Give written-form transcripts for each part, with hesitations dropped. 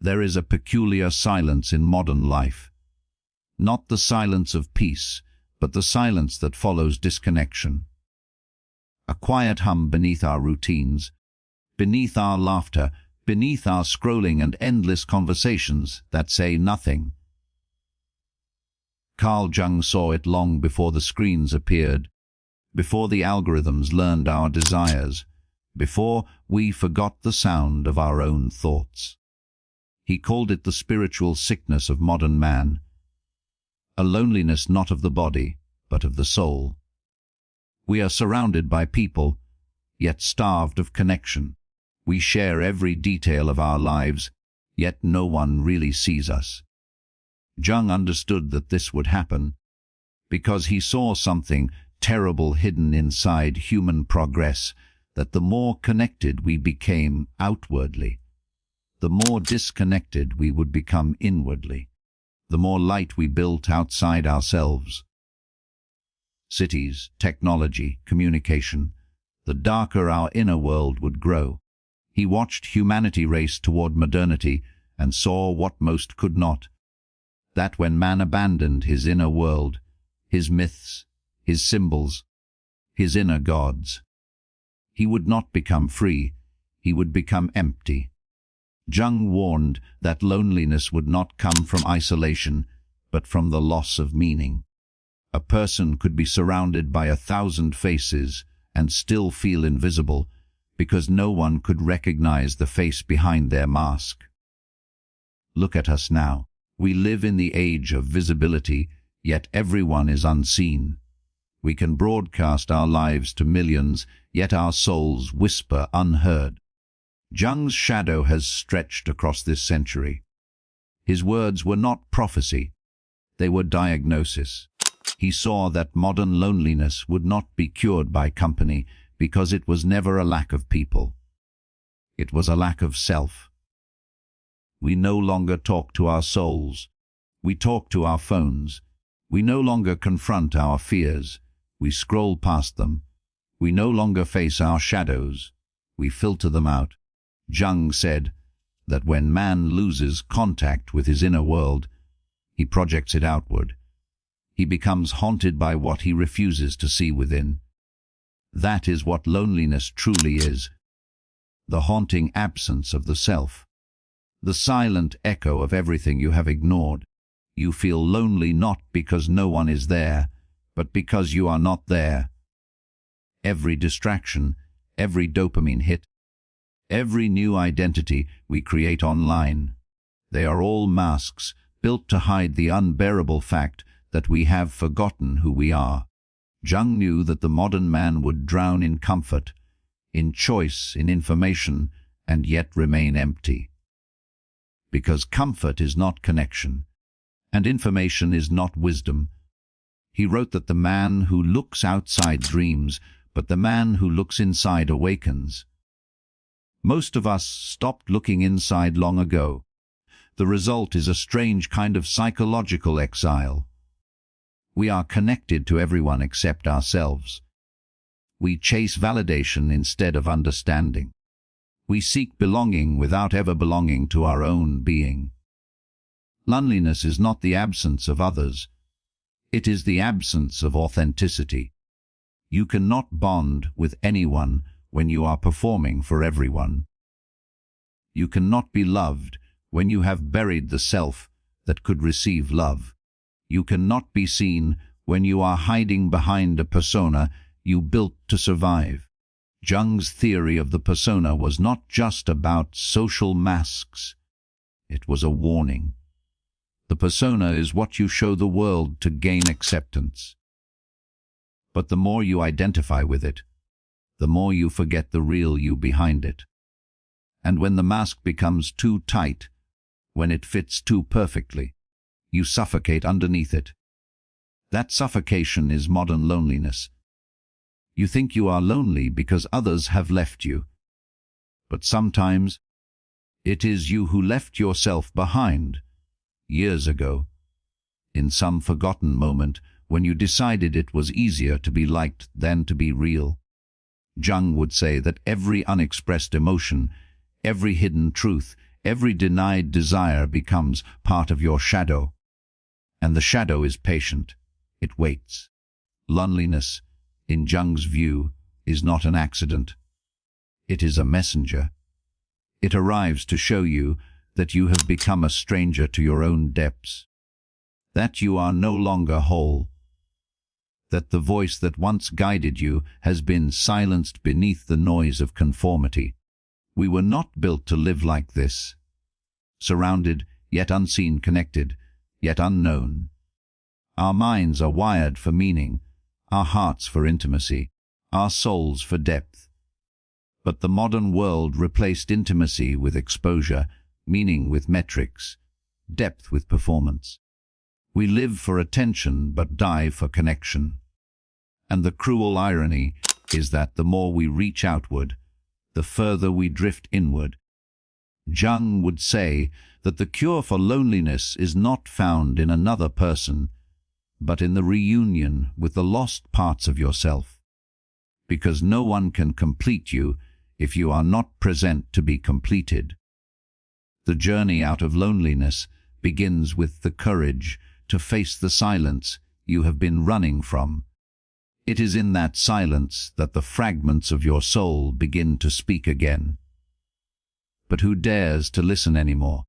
There is a peculiar silence in modern life. Not the silence of peace, but the silence that follows disconnection. A quiet hum beneath our routines, beneath our laughter, beneath our scrolling and endless conversations that say nothing. Carl Jung saw it long before the screens appeared, before the algorithms learned our desires, before we forgot the sound of our own thoughts. He called it the spiritual sickness of modern man, a loneliness not of the body, but of the soul. We are surrounded by people, yet starved of connection. We share every detail of our lives, yet no one really sees us. Jung understood that this would happen because he saw something terrible hidden inside human progress, that the more connected we became outwardly, the more disconnected we would become inwardly, the more light we built outside ourselves. Cities, technology, communication, the darker our inner world would grow. He watched humanity race toward modernity and saw what most could not. That when man abandoned his inner world, his myths, his symbols, his inner gods, he would not become free, he would become empty. Jung warned that loneliness would not come from isolation, but from the loss of meaning. A person could be surrounded by 1,000 faces and still feel invisible, because no one could recognize the face behind their mask. Look at us now. We live in the age of visibility, yet everyone is unseen. We can broadcast our lives to millions, yet our souls whisper unheard. Jung's shadow has stretched across this century. His words were not prophecy, they were diagnosis. He saw that modern loneliness would not be cured by company because it was never a lack of people. It was a lack of self. We no longer talk to our souls. We talk to our phones. We no longer confront our fears. We scroll past them. We no longer face our shadows. We filter them out. Jung said that when man loses contact with his inner world, he projects it outward. He becomes haunted by what he refuses to see within. That is what loneliness truly is. The haunting absence of the self. The silent echo of everything you have ignored. You feel lonely not because no one is there, but because you are not there. Every distraction, every dopamine hit, every new identity we create online, they are all masks built to hide the unbearable fact that we have forgotten who we are. Jung knew that the modern man would drown in comfort, in choice, in information, and yet remain empty. Because comfort is not connection, and information is not wisdom. He wrote that the man who looks outside dreams, but the man who looks inside awakens. Most of us stopped looking inside long ago. The result is a strange kind of psychological exile. We are connected to everyone except ourselves. We chase validation instead of understanding. We seek belonging without ever belonging to our own being. Loneliness is not the absence of others. It is the absence of authenticity. You cannot bond with anyone when you are performing for everyone. You cannot be loved when you have buried the self that could receive love. You cannot be seen when you are hiding behind a persona you built to survive. Jung's theory of the persona was not just about social masks. It was a warning. The persona is what you show the world to gain acceptance. But the more you identify with it, the more you forget the real you behind it. And when the mask becomes too tight, when it fits too perfectly, you suffocate underneath it. That suffocation is modern loneliness. You think you are lonely because others have left you. But sometimes it is you who left yourself behind, years ago, in some forgotten moment when you decided it was easier to be liked than to be real. Jung would say that every unexpressed emotion, every hidden truth, every denied desire becomes part of your shadow. And the shadow is patient. It waits. Loneliness, in Jung's view, is not an accident. It is a messenger. It arrives to show you that you have become a stranger to your own depths, that you are no longer whole, that the voice that once guided you has been silenced beneath the noise of conformity. We were not built to live like this, surrounded, yet unseen, connected, yet unknown. Our minds are wired for meaning, our hearts for intimacy, our souls for depth. But the modern world replaced intimacy with exposure, meaning with metrics, depth with performance. We live for attention but die for connection. And the cruel irony is that the more we reach outward, the further we drift inward. Jung would say that the cure for loneliness is not found in another person, but in the reunion with the lost parts of yourself. Because no one can complete you if you are not present to be completed. The journey out of loneliness begins with the courage to face the silence you have been running from. It is in that silence that the fragments of your soul begin to speak again. But who dares to listen anymore?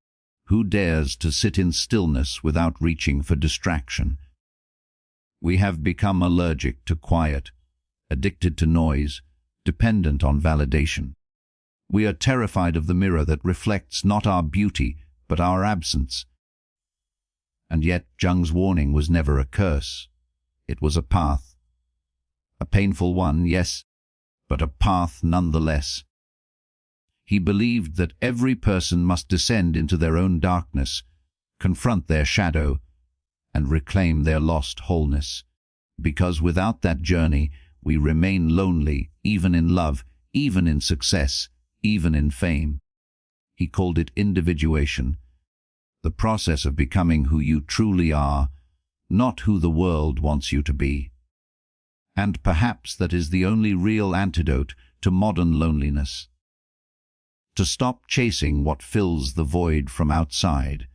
Who dares to sit in stillness without reaching for distraction? We have become allergic to quiet, addicted to noise, dependent on validation. We are terrified of the mirror that reflects not our beauty, but our absence. And yet Jung's warning was never a curse. It was a path. A painful one, yes, but a path nonetheless. He believed that every person must descend into their own darkness, confront their shadow, and reclaim their lost wholeness. Because without that journey, we remain lonely, even in love, even in success, even in fame. He called it individuation, the process of becoming who you truly are, not who the world wants you to be. And perhaps that is the only real antidote to modern loneliness. To stop chasing what fills the void from outside,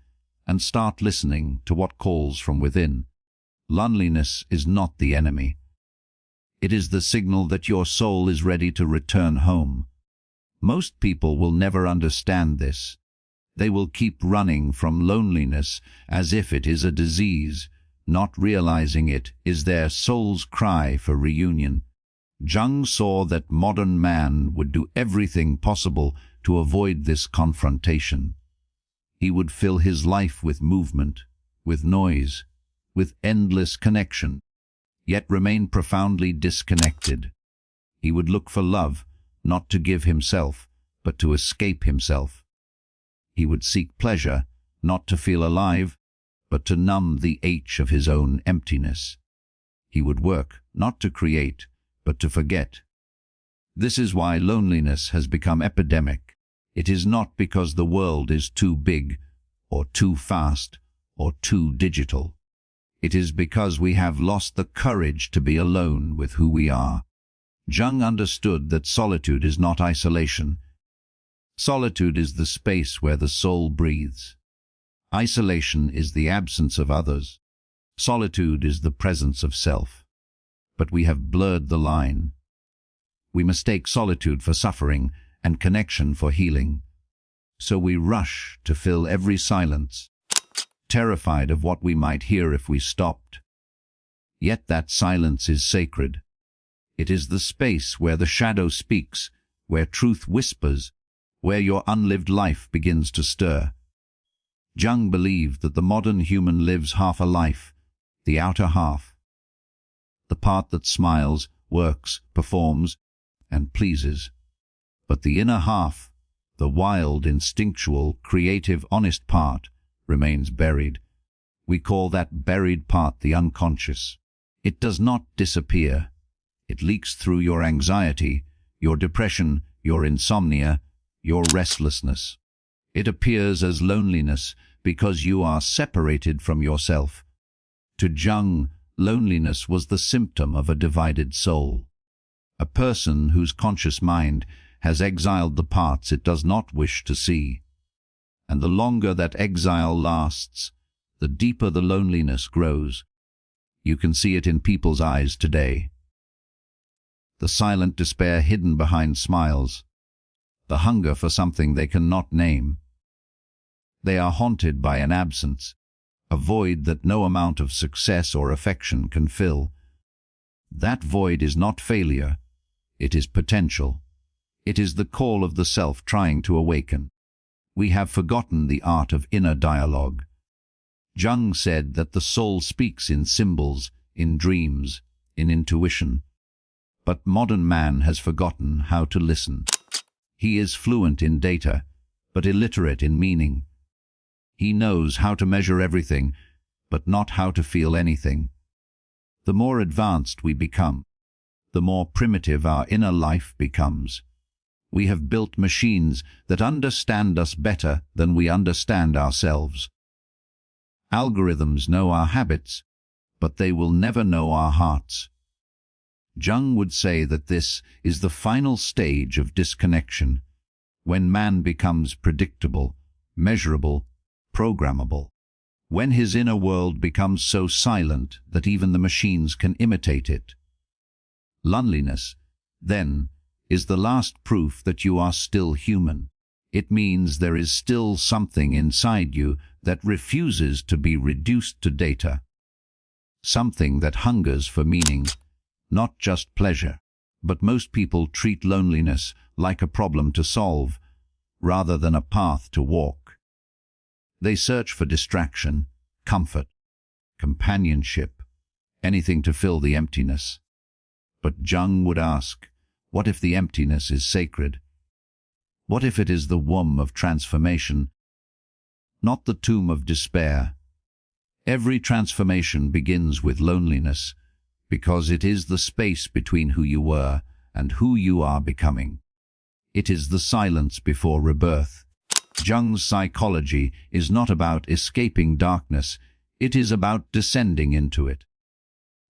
and start listening to what calls from within. Loneliness is not the enemy. It is the signal that your soul is ready to return home. Most people will never understand this. They will keep running from loneliness as if it is a disease, not realizing it is their soul's cry for reunion. Jung saw that modern man would do everything possible to avoid this confrontation. He would fill his life with movement, with noise, with endless connection, yet remain profoundly disconnected. He would look for love, not to give himself, but to escape himself. He would seek pleasure, not to feel alive, but to numb the ache of his own emptiness. He would work, not to create, but to forget. This is why loneliness has become epidemic. It is not because the world is too big, or too fast, or too digital. It is because we have lost the courage to be alone with who we are. Jung understood that solitude is not isolation. Solitude is the space where the soul breathes. Isolation is the absence of others. Solitude is the presence of self. But we have blurred the line. We mistake solitude for suffering and connection for healing. So we rush to fill every silence, terrified of what we might hear if we stopped. Yet that silence is sacred. It is the space where the shadow speaks, where truth whispers, where your unlived life begins to stir. Jung believed that the modern human lives half a life, the outer half, the part that smiles, works, performs, and pleases. But the inner half, the wild, instinctual, creative, honest part, remains buried. We call that buried part the unconscious. It does not disappear. It leaks through your anxiety, your depression, your insomnia, your restlessness. It appears as loneliness because you are separated from yourself. To Jung, loneliness was the symptom of a divided soul. A person whose conscious mind has exiled the parts it does not wish to see. And the longer that exile lasts, the deeper the loneliness grows. You can see it in people's eyes today. The silent despair hidden behind smiles, the hunger for something they cannot name. They are haunted by an absence, a void that no amount of success or affection can fill. That void is not failure, it is potential. It is the call of the self trying to awaken. We have forgotten the art of inner dialogue. Jung said that the soul speaks in symbols, in dreams, in intuition. But modern man has forgotten how to listen. He is fluent in data, but illiterate in meaning. He knows how to measure everything, but not how to feel anything. The more advanced we become, the more primitive our inner life becomes. We have built machines that understand us better than we understand ourselves. Algorithms know our habits, but they will never know our hearts. Jung would say that this is the final stage of disconnection, when man becomes predictable, measurable, programmable. When his inner world becomes so silent that even the machines can imitate it. Loneliness, then, is the last proof that you are still human. It means there is still something inside you that refuses to be reduced to data. Something that hungers for meaning, not just pleasure. But most people treat loneliness like a problem to solve, rather than a path to walk. They search for distraction, comfort, companionship, anything to fill the emptiness. But Jung would ask, what if the emptiness is sacred? What if it is the womb of transformation, not the tomb of despair? Every transformation begins with loneliness, because it is the space between who you were and who you are becoming. It is the silence before rebirth. Jung's psychology is not about escaping darkness, it is about descending into it.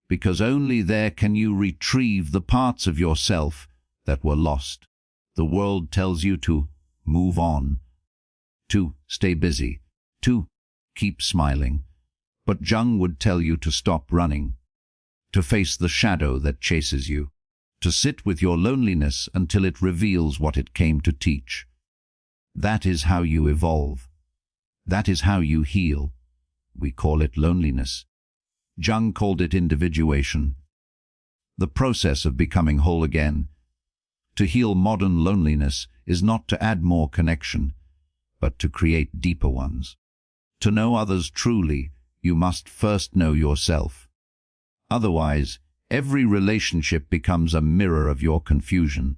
Because only there can you retrieve the parts of yourself that were lost. The world tells you to move on, to stay busy, to keep smiling. But Jung would tell you to stop running, to face the shadow that chases you, to sit with your loneliness until it reveals what it came to teach. That is how you evolve. That is how you heal. We call it loneliness. Jung called it individuation, the process of becoming whole again. To heal modern loneliness is not to add more connection, but to create deeper ones. To know others truly, you must first know yourself. Otherwise, every relationship becomes a mirror of your confusion.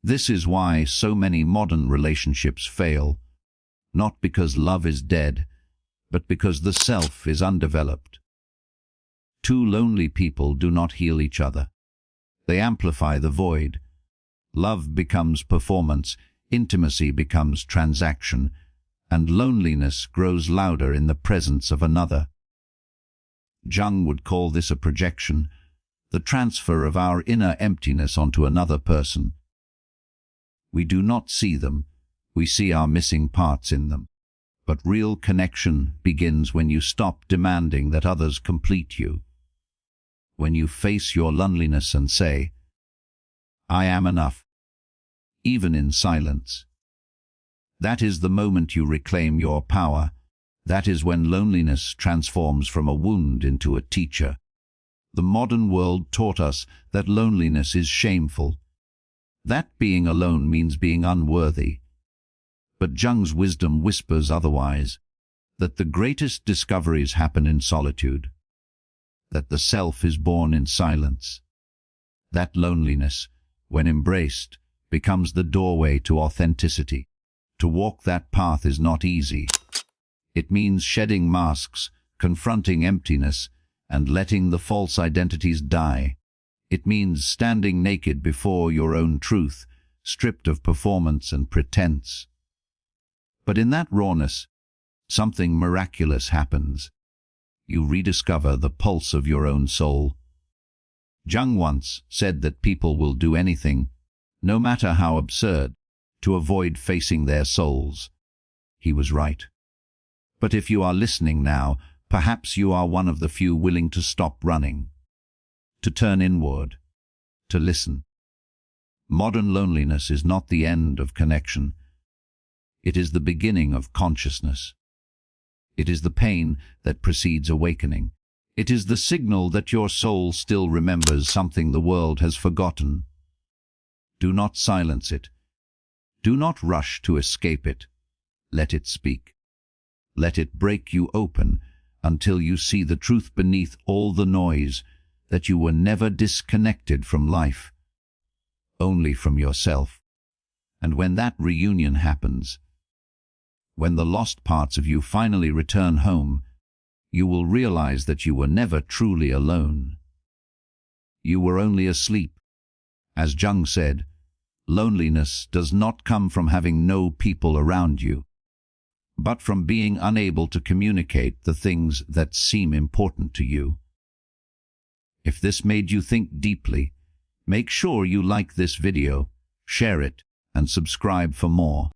This is why so many modern relationships fail, not because love is dead, but because the self is undeveloped. Two lonely people do not heal each other. They amplify the void. Love becomes performance, intimacy becomes transaction, and loneliness grows louder in the presence of another. Jung would call this a projection, the transfer of our inner emptiness onto another person. We do not see them, we see our missing parts in them. But real connection begins when you stop demanding that others complete you. When you face your loneliness and say, I am enough, even in silence. That is the moment you reclaim your power. That is when loneliness transforms from a wound into a teacher. The modern world taught us that loneliness is shameful, that being alone means being unworthy. But Jung's wisdom whispers otherwise, that the greatest discoveries happen in solitude, that the self is born in silence. That loneliness, when embraced, becomes the doorway to authenticity. To walk that path is not easy. It means shedding masks, confronting emptiness, and letting the false identities die. It means standing naked before your own truth, stripped of performance and pretense. But in that rawness, something miraculous happens. You rediscover the pulse of your own soul. Jung once said that people will do anything, no matter how absurd, to avoid facing their souls. He was right. But if you are listening now, perhaps you are one of the few willing to stop running, to turn inward, to listen. Modern loneliness is not the end of connection. It is the beginning of consciousness. It is the pain that precedes awakening. It is the signal that your soul still remembers something the world has forgotten. Do not silence it. Do not rush to escape it. Let it speak. Let it break you open until you see the truth beneath all the noise, that you were never disconnected from life, only from yourself. And when that reunion happens, when the lost parts of you finally return home, you will realize that you were never truly alone. You were only asleep. As Jung said, loneliness does not come from having no people around you, but from being unable to communicate the things that seem important to you. If this made you think deeply, make sure you like this video, share it, and subscribe for more.